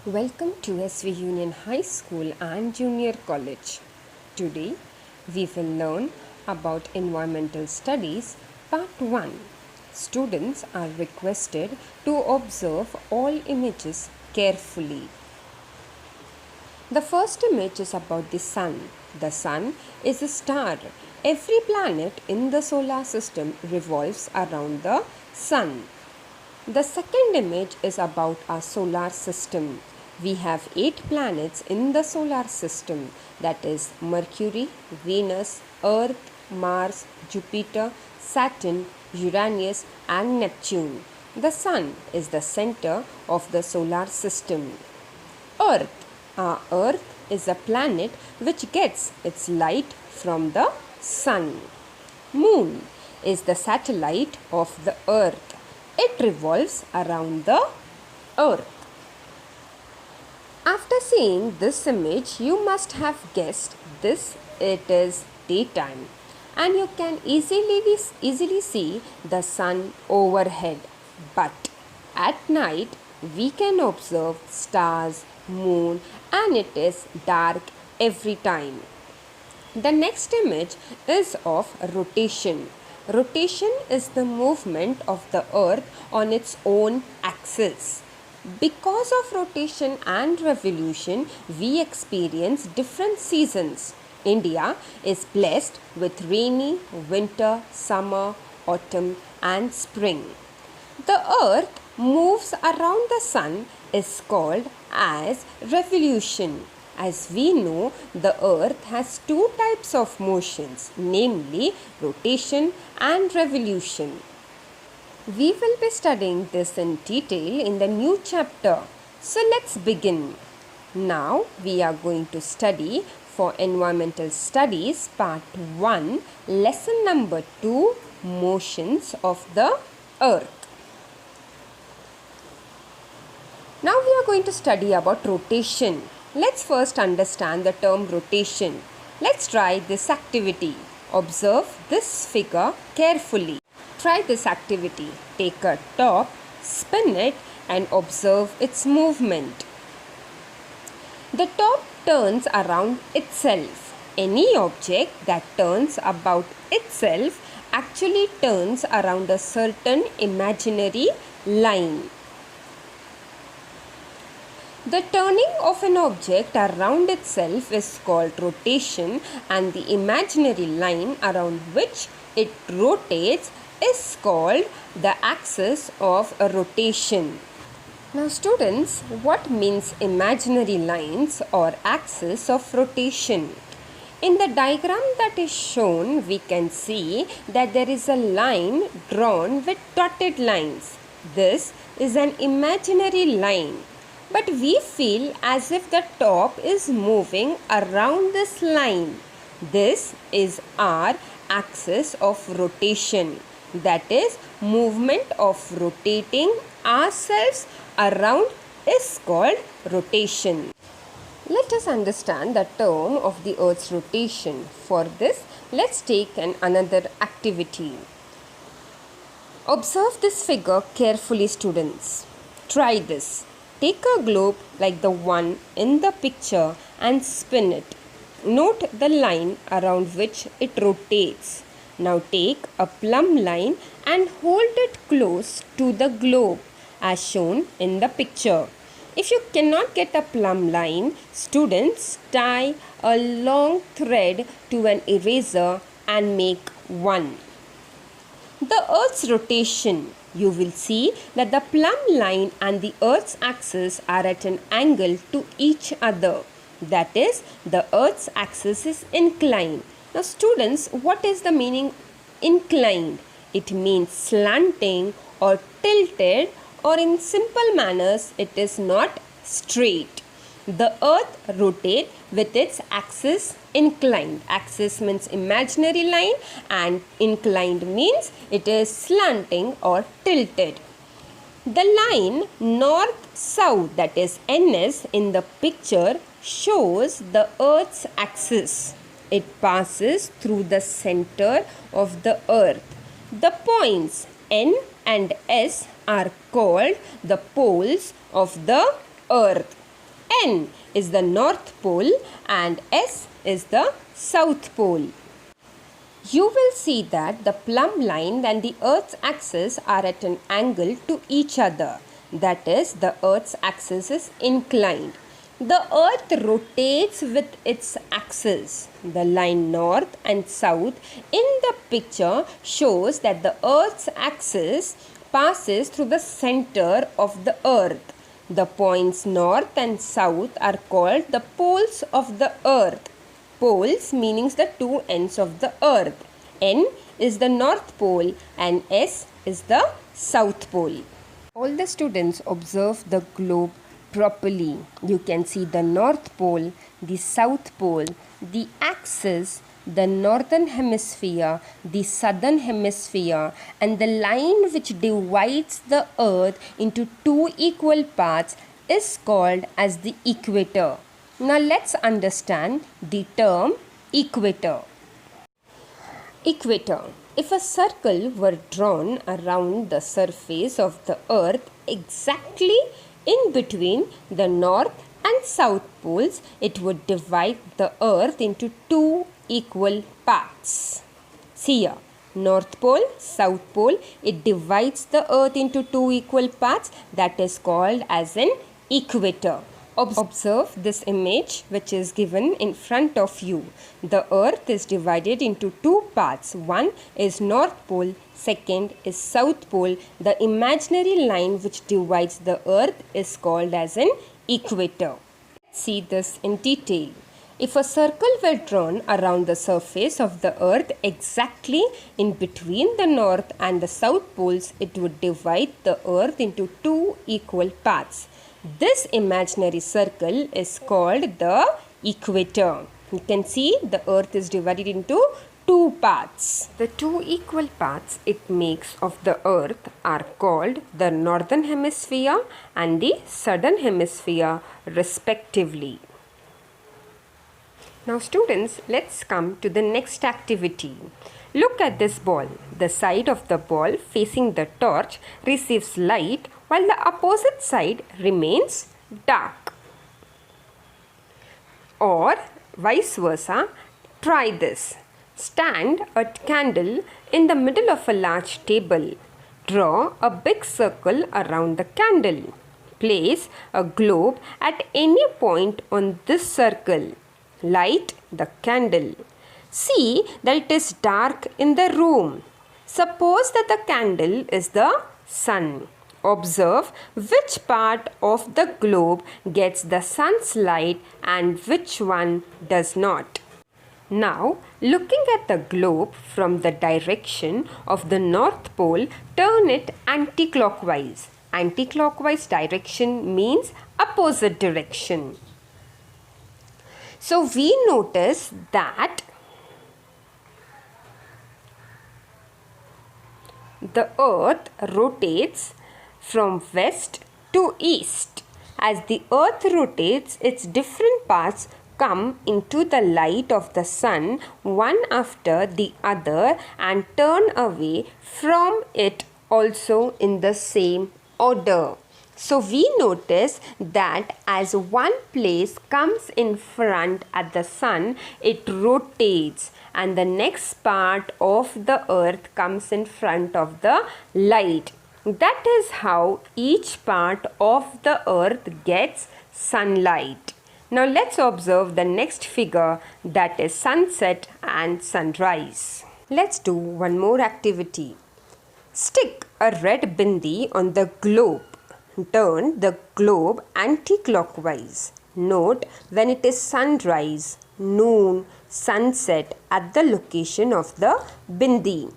Welcome to SV Union High School and Junior College. Today we will learn about Environmental Studies Part 1. Students are requested to observe all images carefully. The first image is about the Sun. The Sun is a star. Every planet in the solar system revolves around the Sun. The second image is about our solar system. We have 8 planets in the solar system, that is Mercury, Venus, Earth, Mars, Jupiter, Saturn, Uranus and Neptune. The Sun is the center of the solar system. Earth. Our Earth is a planet which gets its light from the Sun. Moon is the satellite of the Earth. It revolves around the Earth. After seeing this image, you must have guessed it is daytime, and you can easily see the sun overhead. But at night, we can observe stars, moon, and it is dark every time. The next image is of rotation. Rotation is the movement of the earth on its own axis. Because of rotation and revolution, we experience different seasons. India is blessed with rainy, winter, summer, autumn and spring. The earth moves around the sun is called as revolution. As we know, the earth has 2 types of motions, namely rotation and revolution. We will be studying this in detail in the new chapter. So let's begin. Now we are going to study for Environmental Studies Part 1, Lesson number 2, Motions of the Earth. Now we are going to study about rotation. Let's first understand the term rotation. Let's try this activity. Observe this figure carefully. Try this activity. Take a top, spin it and observe its movement. The top turns around itself. Any object that turns about itself actually turns around a certain imaginary line. The turning of an object around itself is called rotation, and the imaginary line around which it rotates is called the axis of a rotation. Now students, what means imaginary lines or axis of rotation? In the diagram that is shown, we can see that there is a line drawn with dotted lines. This is an imaginary line. But we feel as if the top is moving around this line. This is our axis of rotation. That is, movement of rotating ourselves around is called rotation. Let us understand the term of the Earth's rotation. For this, let's take another activity. Observe this figure carefully, students. Try this. Take a globe like the one in the picture and spin it. Note the line around which it rotates. Now take a plumb line and hold it close to the globe as shown in the picture. If you cannot get a plumb line, students tie a long thread to an eraser and make one. The Earth's rotation. You will see that the plumb line and the Earth's axis are at an angle to each other. That is, the Earth's axis is inclined. Now students, what is the meaning inclined? It means slanting or tilted, or in simple manners, it is not straight. The Earth rotates with its axis inclined. Axis means imaginary line and inclined means it is slanting or tilted. The line north-south, that is NS, in the picture shows the Earth's axis. It passes through the center of the Earth. The points N and S are called the poles of the Earth. N is the North Pole and S is the South Pole. You will see that the plumb line and the Earth's axis are at an angle to each other. That is, the Earth's axis is inclined. The Earth rotates with its axis. The line north and south in the picture shows that the Earth's axis passes through the center of the Earth. The points north and south are called the poles of the Earth. Poles means the two ends of the Earth. N is the North Pole and S is the South Pole. All the students observe the globe properly. You can see the North Pole, the South Pole, the axis, the northern hemisphere, the southern hemisphere, and the line which divides the earth into two equal parts is called as the equator. Now let's understand the term equator. Equator. If a circle were drawn around the surface of the earth exactly in between the north and south poles, it would divide the earth into two equal parts. See here, North Pole, South Pole, it divides the earth into two equal parts. That is called as an equator. Observe this image which is given in front of you. The earth is divided into two parts. One is North Pole, second is South Pole. The imaginary line which divides the earth is called as an equator. Let's see this in detail. If a circle were drawn around the surface of the earth exactly in between the north and the south poles, it would divide the earth into two equal parts. This imaginary circle is called the equator. You can see the earth is divided into two parts. The two equal parts it makes of the earth are called the northern hemisphere and the southern hemisphere respectively. Now students, let's come to the next activity. Look at this ball. The side of the ball facing the torch receives light while the opposite side remains dark. Or vice versa, try this. Stand a candle in the middle of a large table. Draw a big circle around the candle. Place a globe at any point on this circle. Light the candle. See that it is dark in the room. Suppose that the candle is the sun. Observe which part of the globe gets the sun's light and which one does not. Now, looking at the globe from the direction of the North Pole, turn it anti-clockwise. Anti-clockwise direction means opposite direction. So, we notice that the earth rotates from west to east. As the earth rotates, its different parts come into the light of the sun one after the other and turn away from it also in the same order. So we notice that as one place comes in front at the sun, it rotates and the next part of the earth comes in front of the light. That is how each part of the earth gets sunlight. Now let's observe the next figure, that is sunset and sunrise. Let's do one more activity. Stick a red bindi on the globe. Turn the globe anti-clockwise. Note when it is sunrise, noon, sunset at the location of the bindi.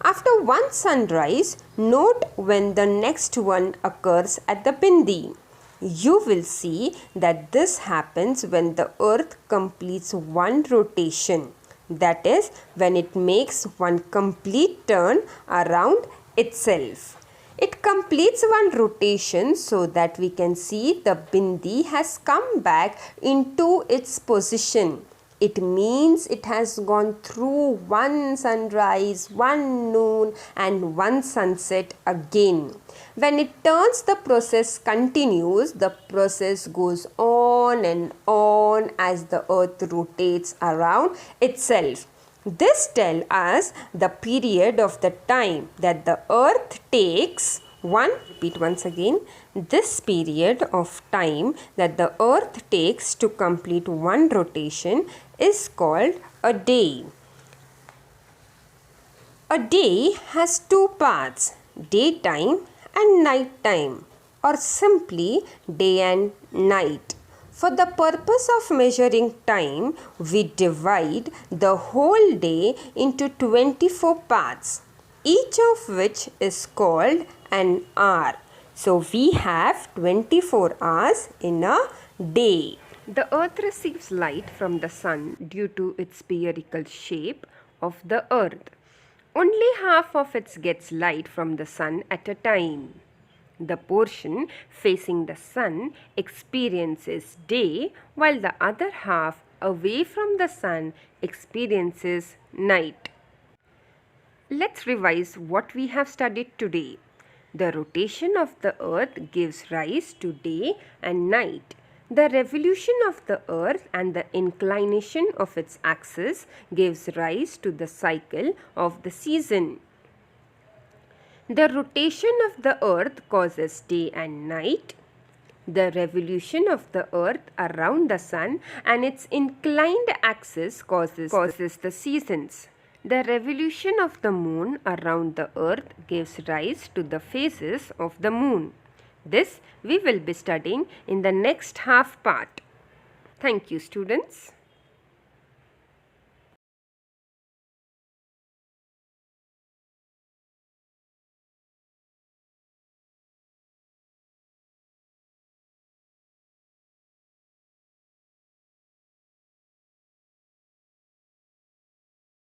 After one sunrise, note when the next one occurs at the bindi. You will see that this happens when the earth completes one rotation. That is, when it makes one complete turn around itself. It completes one rotation so that we can see the bindi has come back into its position. It means it has gone through one sunrise, one noon and one sunset again. When it turns, the process continues. The process goes on on and on as the earth rotates around itself. This tells us the period of the time that the earth takes. Repeat once again. This period of time that the earth takes to complete one rotation is called a day. A day has two parts, daytime and nighttime, or simply day and night. For the purpose of measuring time, we divide the whole day into 24 parts, each of which is called an hour. So we have 24 hours in a day. The earth receives light from the sun due to its spherical shape of the earth. Only half of it gets light from the sun at a time. The portion facing the sun experiences day, while the other half away from the sun experiences night. Let's revise what we have studied today. The rotation of the earth gives rise to day and night. The revolution of the earth and the inclination of its axis gives rise to the cycle of the season. The rotation of the earth causes day and night. The revolution of the earth around the sun and its inclined axis causes the seasons. The revolution of the moon around the earth gives rise to the phases of the moon. This we will be studying in the next half part. Thank you, students.